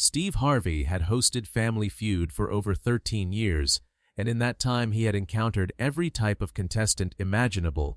Steve Harvey had hosted Family Feud for over 13 years, and in that time he had encountered every type of contestant imaginable.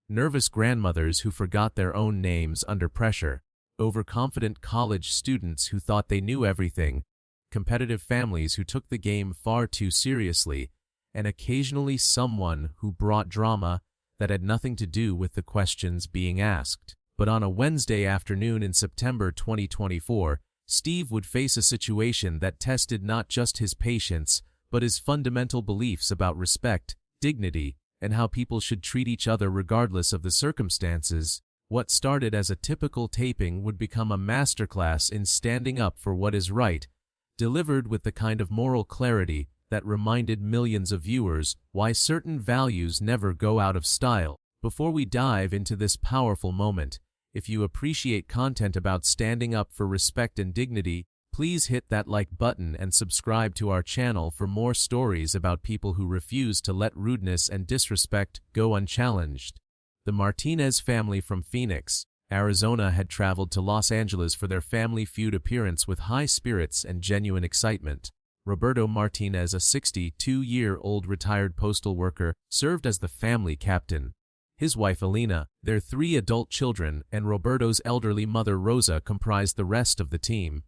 Nervous grandmothers who forgot their own names under pressure, overconfident college students who thought they knew everything, competitive families who took the game far too seriously, and occasionally someone who brought drama that had nothing to do with the questions being asked. But on a Wednesday afternoon in September 2024, Steve would face a situation that tested not just his patience, but his fundamental beliefs about respect, dignity, and how people should treat each other regardless of the circumstances. What started as a typical taping would become a masterclass in standing up for what is right, delivered with the kind of moral clarity that reminded millions of viewers why certain values never go out of style. Before we dive into this powerful moment, if you appreciate content about standing up for respect and dignity, please hit that like button and subscribe to our channel for more stories about people who refuse to let rudeness and disrespect go unchallenged. The Martinez family from Phoenix, Arizona had traveled to Los Angeles for their Family Feud appearance with high spirits and genuine excitement. Roberto Martinez, a 62-year-old retired postal worker, served as the family captain. His wife Alina, their 3 adult children, and Roberto's elderly mother Rosa comprised the rest of the team.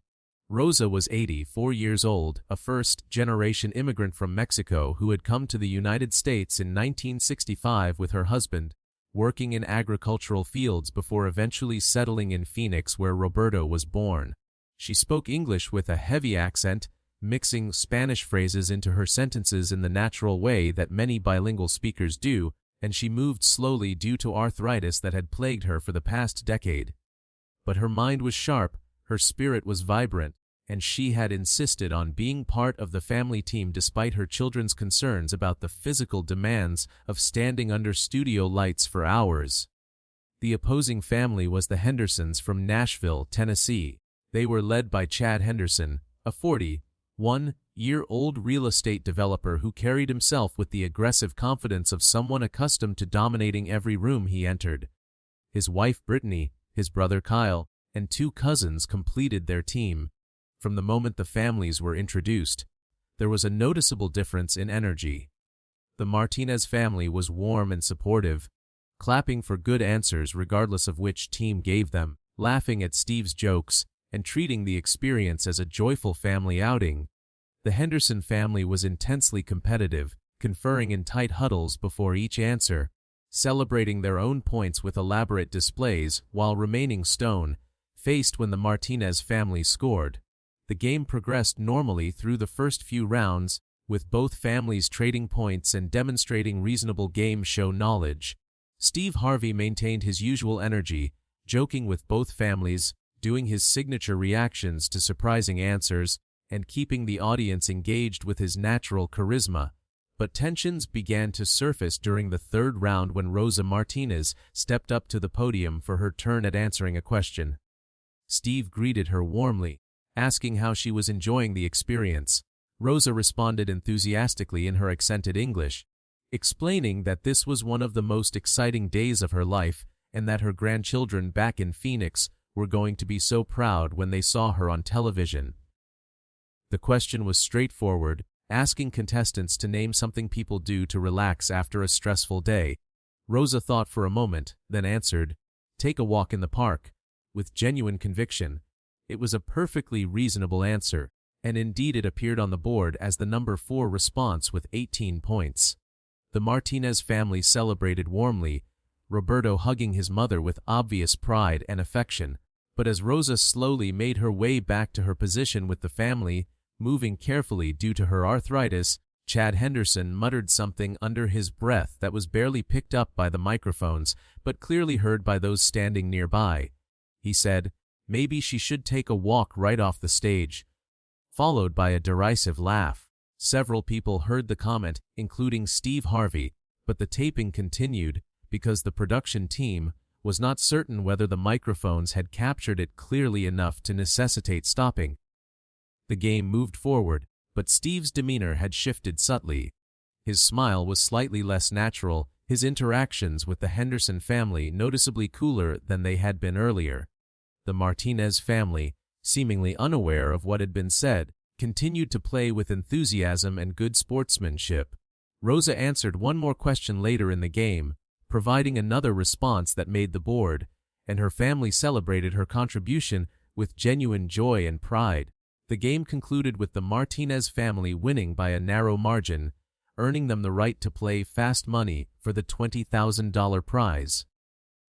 Rosa was 84 years old, a first-generation immigrant from Mexico who had come to the United States in 1965 with her husband, working in agricultural fields before eventually settling in Phoenix where Roberto was born. She spoke English with a heavy accent, mixing Spanish phrases into her sentences in the natural way that many bilingual speakers do, and she moved slowly due to arthritis that had plagued her for the past decade. But her mind was sharp, her spirit was vibrant, and she had insisted on being part of the family team despite her children's concerns about the physical demands of standing under studio lights for hours. The opposing family was the Hendersons from Nashville, Tennessee. They were led by Chad Henderson, a 41-year-old real estate developer who carried himself with the aggressive confidence of someone accustomed to dominating every room he entered. His wife Brittany, his brother Kyle, and 2 cousins completed their team. From the moment the families were introduced, there was a noticeable difference in energy. The Martinez family was warm and supportive, clapping for good answers regardless of which team gave them, laughing at Steve's jokes, and treating the experience as a joyful family outing. The Henderson family was intensely competitive, conferring in tight huddles before each answer, celebrating their own points with elaborate displays while remaining stone-faced when the Martinez family scored. The game progressed normally through the first few rounds, with both families trading points and demonstrating reasonable game show knowledge. Steve Harvey maintained his usual energy, joking with both families, doing his signature reactions to surprising answers, and keeping the audience engaged with his natural charisma. But tensions began to surface during the 3rd round when Rosa Martinez stepped up to the podium for her turn at answering a question. Steve greeted her warmly, asking how she was enjoying the experience. Rosa responded enthusiastically in her accented English, explaining that this was one of the most exciting days of her life and that her grandchildren back in Phoenix were going to be so proud when they saw her on television. The question was straightforward, asking contestants to name something people do to relax after a stressful day. Rosa thought for a moment, then answered, "Take a walk in the park," with genuine conviction. It was a perfectly reasonable answer, and indeed it appeared on the board as the number 4 response with 18 points. The Martinez family celebrated warmly, Roberto hugging his mother with obvious pride and affection. But as Rosa slowly made her way back to her position with the family, moving carefully due to her arthritis, Chad Henderson muttered something under his breath that was barely picked up by the microphones, but clearly heard by those standing nearby. He said, "Maybe she should take a walk right off the stage," followed by a derisive laugh. Several people heard the comment, including Steve Harvey, but the taping continued because the production team was not certain whether the microphones had captured it clearly enough to necessitate stopping. The game moved forward, but Steve's demeanor had shifted subtly. His smile was slightly less natural, his interactions with the Henderson family noticeably cooler than they had been earlier. The Martinez family, seemingly unaware of what had been said, continued to play with enthusiasm and good sportsmanship. Rosa answered one more question later in the game, providing another response that made the board, and her family celebrated her contribution with genuine joy and pride. The game concluded with the Martinez family winning by a narrow margin, earning them the right to play fast money for the $20,000 prize.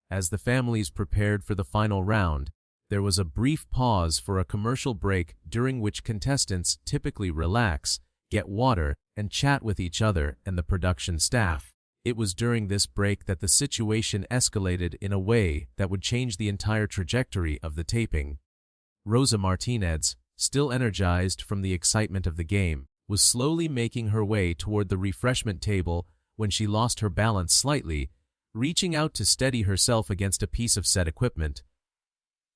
As the families prepared for the final round, there was a brief pause for a commercial break during which contestants typically relax, get water, and chat with each other and the production staff. It was during this break that the situation escalated in a way that would change the entire trajectory of the taping. Rosa Martinez, still energized from the excitement of the game, was slowly making her way toward the refreshment table when she lost her balance slightly, reaching out to steady herself against a piece of set equipment.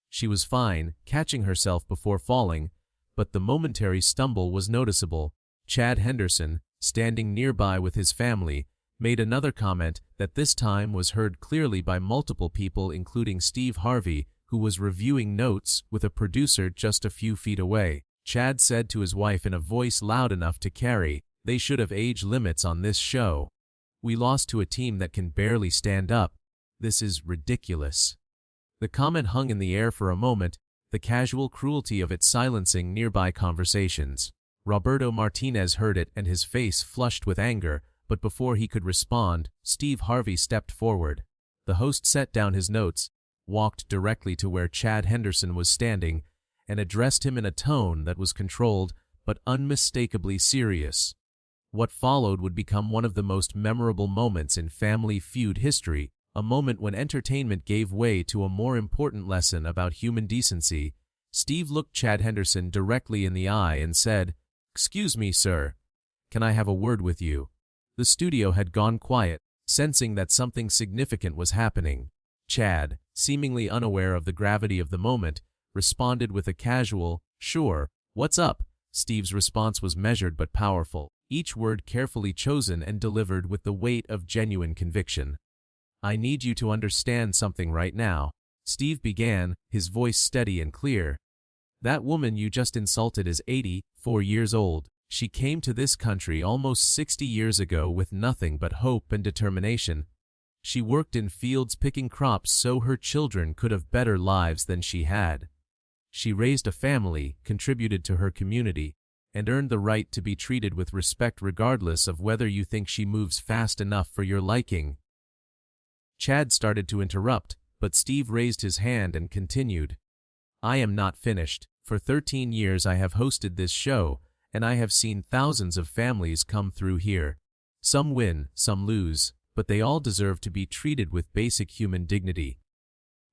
She was fine, catching herself before falling, but the momentary stumble was noticeable. Chad Henderson, standing nearby with his family, made another comment that this time was heard clearly by multiple people, including Steve Harvey, who was reviewing notes with a producer just a few feet away. Chad said to his wife in a voice loud enough to carry, "They should have age limits on this show. We lost to a team that can barely stand up. This is ridiculous." The comment hung in the air for a moment, the casual cruelty of it silencing nearby conversations. Roberto Martinez heard it and his face flushed with anger, but before he could respond, Steve Harvey stepped forward. The host set down his notes, walked directly to where Chad Henderson was standing, and addressed him in a tone that was controlled but unmistakably serious. What followed would become one of the most memorable moments in Family Feud history, a moment when entertainment gave way to a more important lesson about human decency. Steve looked Chad Henderson directly in the eye and said, "Excuse me, sir. Can I have a word with you?" The studio had gone quiet, sensing that something significant was happening. Chad, seemingly unaware of the gravity of the moment, responded with a casual, "Sure, what's up?" Steve's response was measured but powerful, each word carefully chosen and delivered with the weight of genuine conviction. "I need you to understand something right now," Steve began, his voice steady and clear. "That woman you just insulted is 84 years old. She came to this country almost 60 years ago with nothing but hope and determination. She worked in fields picking crops so her children could have better lives than she had. She raised a family, contributed to her community, and earned the right to be treated with respect regardless of whether you think she moves fast enough for your liking." Chad started to interrupt, but Steve raised his hand and continued. "I am not finished. For 13 years I have hosted this show, and I have seen thousands of families come through here. Some win, some lose, but they all deserve to be treated with basic human dignity.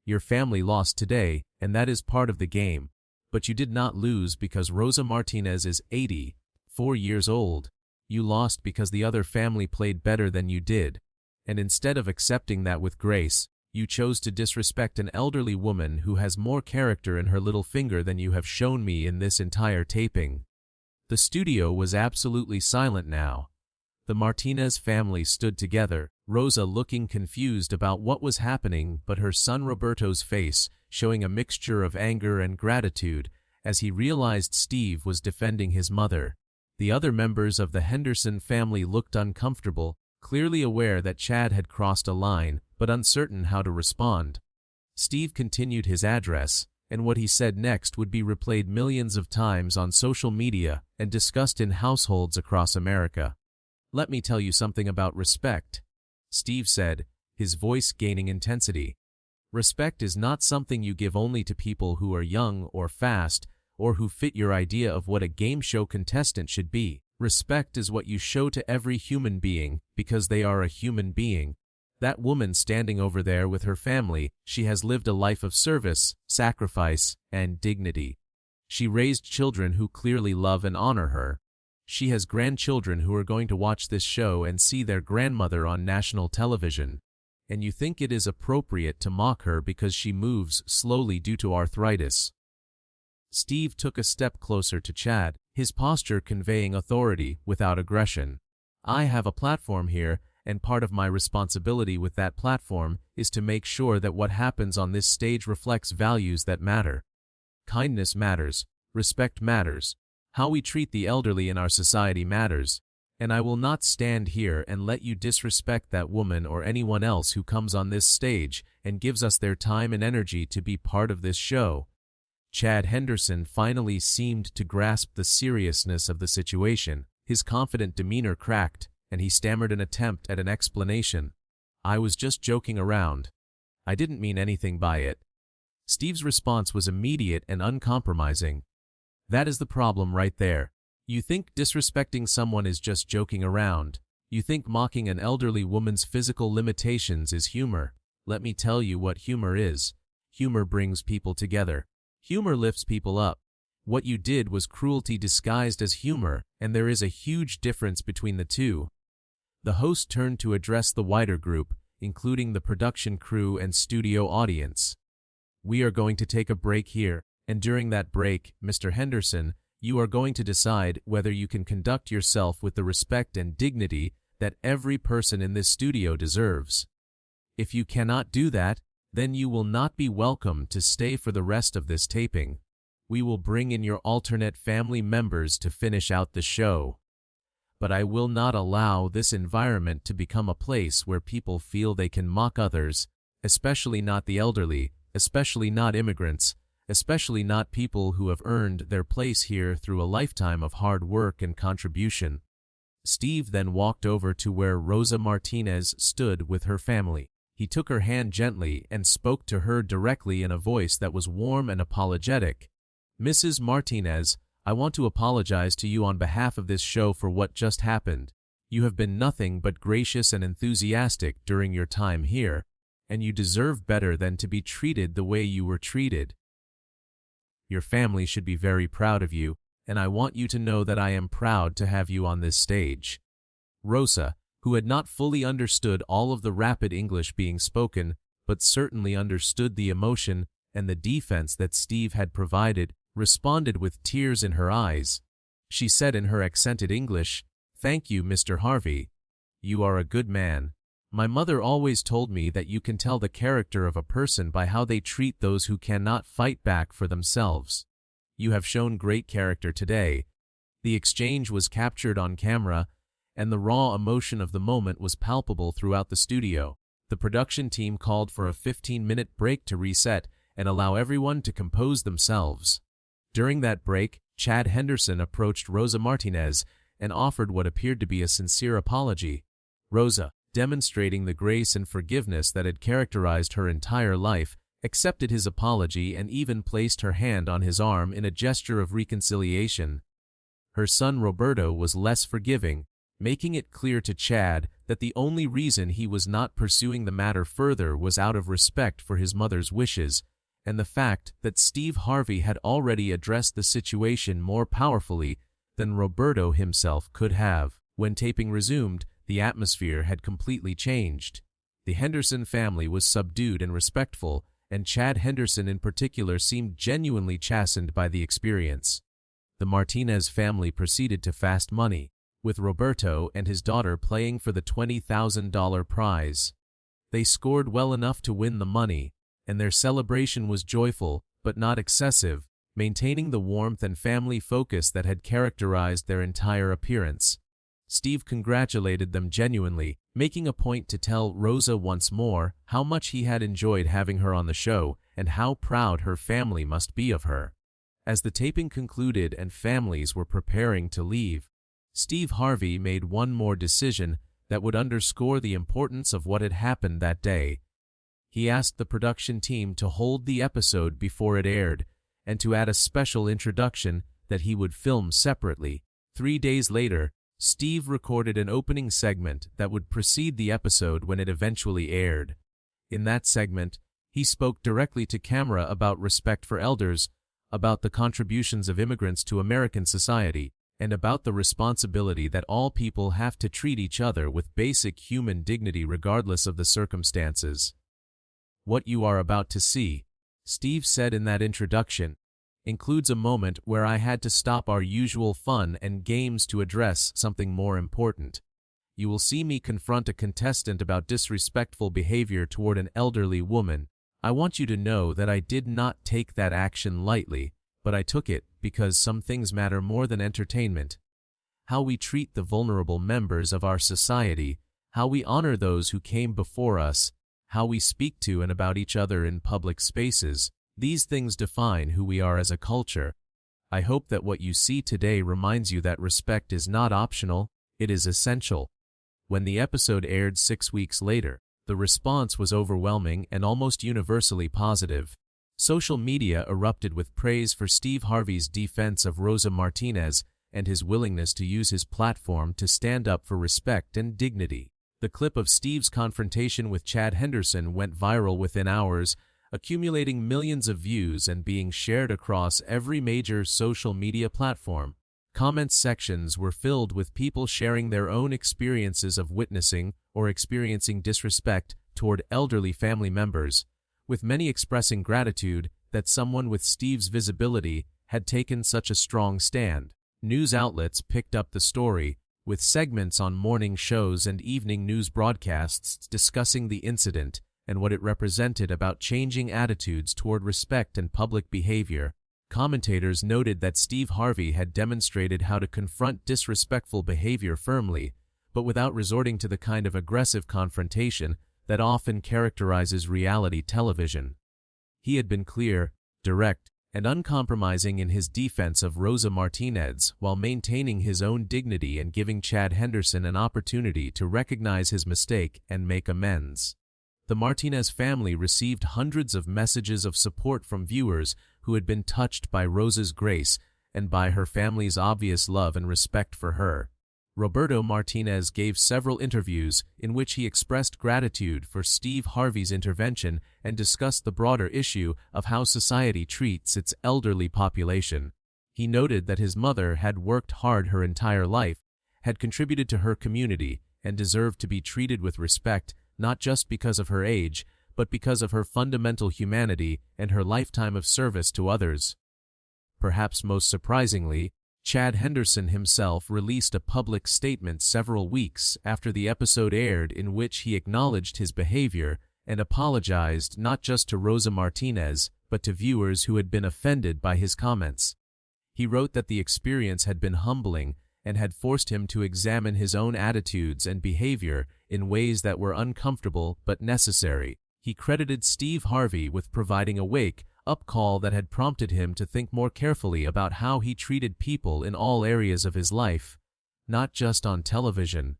Your family lost today, and that is part of the game, but you did not lose because Rosa Martinez is 84 years old. You lost because the other family played better than you did, and instead of accepting that with grace, you chose to disrespect an elderly woman who has more character in her little finger than you have shown me in this entire taping." The studio was absolutely silent now. The Martinez family stood together, Rosa looking confused about what was happening, but her son Roberto's face showing a mixture of anger and gratitude as he realized Steve was defending his mother. The other members of the Henderson family looked uncomfortable, clearly aware that Chad had crossed a line, but uncertain how to respond. Steve continued his address, and what he said next would be replayed millions of times on social media and discussed in households across America. "Let me tell you something about respect," Steve said, his voice gaining intensity. "Respect is not something you give only to people who are young or fast or who fit your idea of what a game show contestant should be. Respect is what you show to every human being because they are a human being. That woman standing over there with her family, she has lived a life of service, sacrifice, and dignity. She raised children who clearly love and honor her. She has grandchildren who are going to watch this show and see their grandmother on national television. And you think it is appropriate to mock her because she moves slowly due to arthritis." Steve took a step closer to Chad, his posture conveying authority without aggression. "I have a platform here, and part of my responsibility with that platform is to make sure that what happens on this stage reflects values that matter. Kindness matters. Respect matters. How we treat the elderly in our society matters. And I will not stand here and let you disrespect that woman or anyone else who comes on this stage and gives us their time and energy to be part of this show." Chad Henderson finally seemed to grasp the seriousness of the situation. His confident demeanor cracked, and he stammered an attempt at an explanation. "I was just joking around. I didn't mean anything by it." Steve's response was immediate and uncompromising. "That is the problem right there. You think disrespecting someone is just joking around. You think mocking an elderly woman's physical limitations is humor. Let me tell you what humor is. Humor brings people together. Humor lifts people up. What you did was cruelty disguised as humor, and there is a huge difference between the two." The host turned to address the wider group, including the production crew and studio audience. "We are going to take a break here, and during that break, Mr. Henderson, you are going to decide whether you can conduct yourself with the respect and dignity that every person in this studio deserves. If you cannot do that, then you will not be welcome to stay for the rest of this taping. We will bring in your alternate family members to finish out the show. But I will not allow this environment to become a place where people feel they can mock others, especially not the elderly, especially not immigrants, especially not people who have earned their place here through a lifetime of hard work and contribution." Steve then walked over to where Rosa Martinez stood with her family. He took her hand gently and spoke to her directly in a voice that was warm and apologetic. "Mrs. Martinez, I want to apologize to you on behalf of this show for what just happened. You have been nothing but gracious and enthusiastic during your time here, and you deserve better than to be treated the way you were treated. Your family should be very proud of you, and I want you to know that I am proud to have you on this stage." Rosa, who had not fully understood all of the rapid English being spoken, but certainly understood the emotion and the defense that Steve had provided, responded with tears in her eyes. She said in her accented English, "Thank you, Mr. Harvey. You are a good man. My mother always told me that you can tell the character of a person by how they treat those who cannot fight back for themselves. You have shown great character today." The exchange was captured on camera, and the raw emotion of the moment was palpable throughout the studio. The production team called for a 15-minute break to reset and allow everyone to compose themselves. During that break, Chad Henderson approached Rosa Martinez and offered what appeared to be a sincere apology. Rosa, demonstrating the grace and forgiveness that had characterized her entire life, accepted his apology and even placed her hand on his arm in a gesture of reconciliation. Her son Roberto was less forgiving, making it clear to Chad that the only reason he was not pursuing the matter further was out of respect for his mother's wishes, and the fact that Steve Harvey had already addressed the situation more powerfully than Roberto himself could have. When taping resumed, the atmosphere had completely changed. The Henderson family was subdued and respectful, and Chad Henderson in particular seemed genuinely chastened by the experience. The Martinez family proceeded to fast money, with Roberto and his daughter playing for the $20,000 prize. They scored well enough to win the money, and their celebration was joyful, but not excessive, maintaining the warmth and family focus that had characterized their entire appearance. Steve congratulated them genuinely, making a point to tell Rosa once more how much he had enjoyed having her on the show and how proud her family must be of her. As the taping concluded and families were preparing to leave, Steve Harvey made one more decision that would underscore the importance of what had happened that day. He asked the production team to hold the episode before it aired, and to add a special introduction that he would film separately. 3 days later, Steve recorded an opening segment that would precede the episode when it eventually aired. In that segment, he spoke directly to camera about respect for elders, about the contributions of immigrants to American society, and about the responsibility that all people have to treat each other with basic human dignity regardless of the circumstances. "What you are about to see," Steve said in that introduction, "includes a moment where I had to stop our usual fun and games to address something more important. You will see me confront a contestant about disrespectful behavior toward an elderly woman. I want you to know that I did not take that action lightly, but I took it because some things matter more than entertainment. How we treat the vulnerable members of our society, how we honor those who came before us, how we speak to and about each other in public spaces, these things define who we are as a culture. I hope that what you see today reminds you that respect is not optional, it is essential. When the episode aired 6 weeks later, the response was overwhelming and almost universally positive. Social media erupted with praise for Steve Harvey's defense of Rosa Martinez and his willingness to use his platform to stand up for respect and dignity. The clip of Steve's confrontation with Chad Henderson went viral within hours, accumulating millions of views and being shared across every major social media platform. Comment sections were filled with people sharing their own experiences of witnessing or experiencing disrespect toward elderly family members, with many expressing gratitude that someone with Steve's visibility had taken such a strong stand. News outlets picked up the story, with segments on morning shows and evening news broadcasts discussing the incident and what it represented about changing attitudes toward respect and public behavior. Commentators noted that Steve Harvey had demonstrated how to confront disrespectful behavior firmly, but without resorting to the kind of aggressive confrontation that often characterizes reality television. He had been clear, direct, and uncompromising in his defense of Rosa Martinez while maintaining his own dignity and giving Chad Henderson an opportunity to recognize his mistake and make amends. The Martinez family received hundreds of messages of support from viewers who had been touched by Rosa's grace and by her family's obvious love and respect for her. Roberto Martinez gave several interviews in which he expressed gratitude for Steve Harvey's intervention and discussed the broader issue of how society treats its elderly population. He noted that his mother had worked hard her entire life, had contributed to her community, and deserved to be treated with respect, not just because of her age, but because of her fundamental humanity and her lifetime of service to others. Perhaps most surprisingly, Chad Henderson himself released a public statement several weeks after the episode aired in which he acknowledged his behavior and apologized not just to Rosa Martinez, but to viewers who had been offended by his comments. He wrote that the experience had been humbling and had forced him to examine his own attitudes and behavior in ways that were uncomfortable but necessary. He credited Steve Harvey with providing a wake-up call that had prompted him to think more carefully about how he treated people in all areas of his life, not just on television.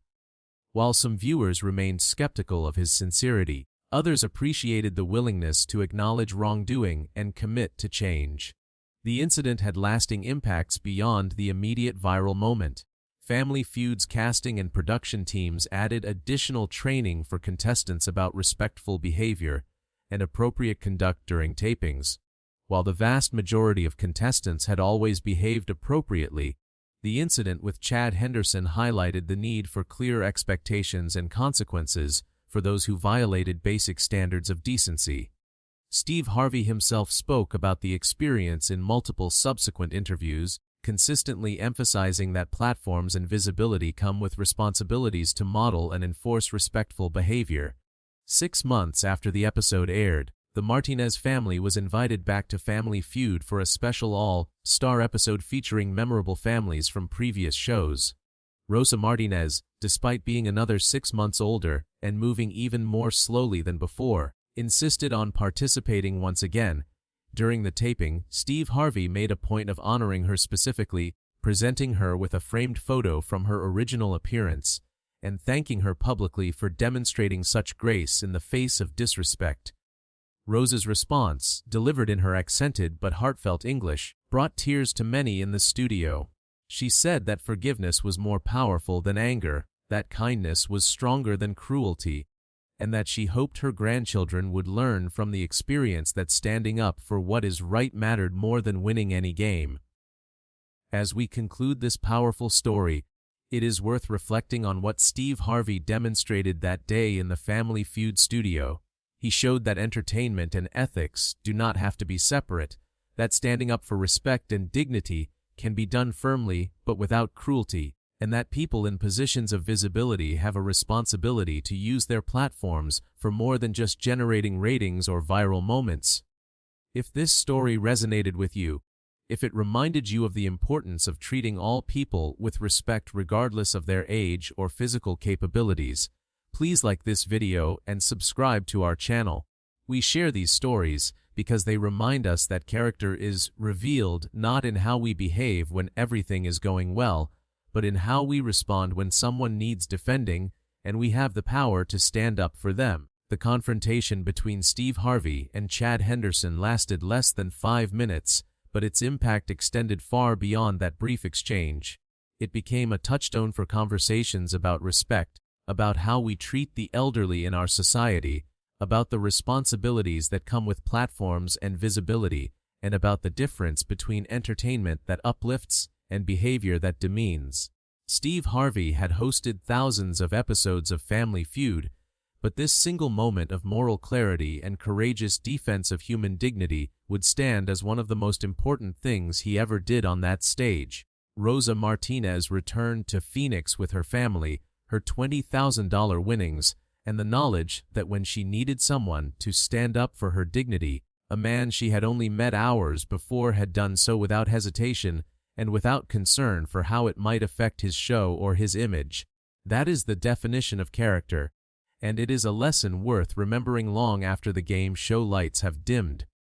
While some viewers remained skeptical of his sincerity, others appreciated the willingness to acknowledge wrongdoing and commit to change. The incident had lasting impacts beyond the immediate viral moment. Family Feud's casting and production teams added additional training for contestants about respectful behavior and appropriate conduct during tapings. While the vast majority of contestants had always behaved appropriately, the incident with Chad Henderson highlighted the need for clear expectations and consequences for those who violated basic standards of decency. Steve Harvey himself spoke about the experience in multiple subsequent interviews, consistently emphasizing that platforms and visibility come with responsibilities to model and enforce respectful behavior. 6 months after the episode aired, the Martinez family was invited back to Family Feud for a special all-star episode featuring memorable families from previous shows. Rosa Martinez, despite being another 6 months older and moving even more slowly than before, insisted on participating once again. During the taping, Steve Harvey made a point of honoring her specifically, presenting her with a framed photo from her original appearance, and thanking her publicly for demonstrating such grace in the face of disrespect. Rosa's response, delivered in her accented but heartfelt English, brought tears to many in the studio. She said that forgiveness was more powerful than anger, that kindness was stronger than cruelty, and that she hoped her grandchildren would learn from the experience that standing up for what is right mattered more than winning any game. As we conclude this powerful story, it is worth reflecting on what Steve Harvey demonstrated that day in the Family Feud studio. He showed that entertainment and ethics do not have to be separate, that standing up for respect and dignity can be done firmly but without cruelty, and that people in positions of visibility have a responsibility to use their platforms for more than just generating ratings or viral moments. If this story resonated with you, if it reminded you of the importance of treating all people with respect regardless of their age or physical capabilities, please like this video and subscribe to our channel. We share these stories because they remind us that character is revealed not in how we behave when everything is going well, but in how we respond when someone needs defending and we have the power to stand up for them. The confrontation between Steve Harvey and Chad Henderson lasted less than 5 minutes, but its impact extended far beyond that brief exchange. It became a touchstone for conversations about respect, about how we treat the elderly in our society, about the responsibilities that come with platforms and visibility, and about the difference between entertainment that uplifts and behavior that demeans. Steve Harvey had hosted thousands of episodes of Family Feud, but this single moment of moral clarity and courageous defense of human dignity would stand as one of the most important things he ever did on that stage. Rosa Martinez returned to Phoenix with her family, her $20,000 winnings, and the knowledge that when she needed someone to stand up for her dignity, a man she had only met hours before had done so without hesitation and without concern for how it might affect his show or his image. That is the definition of character, and it is a lesson worth remembering long after the game show lights have dimmed.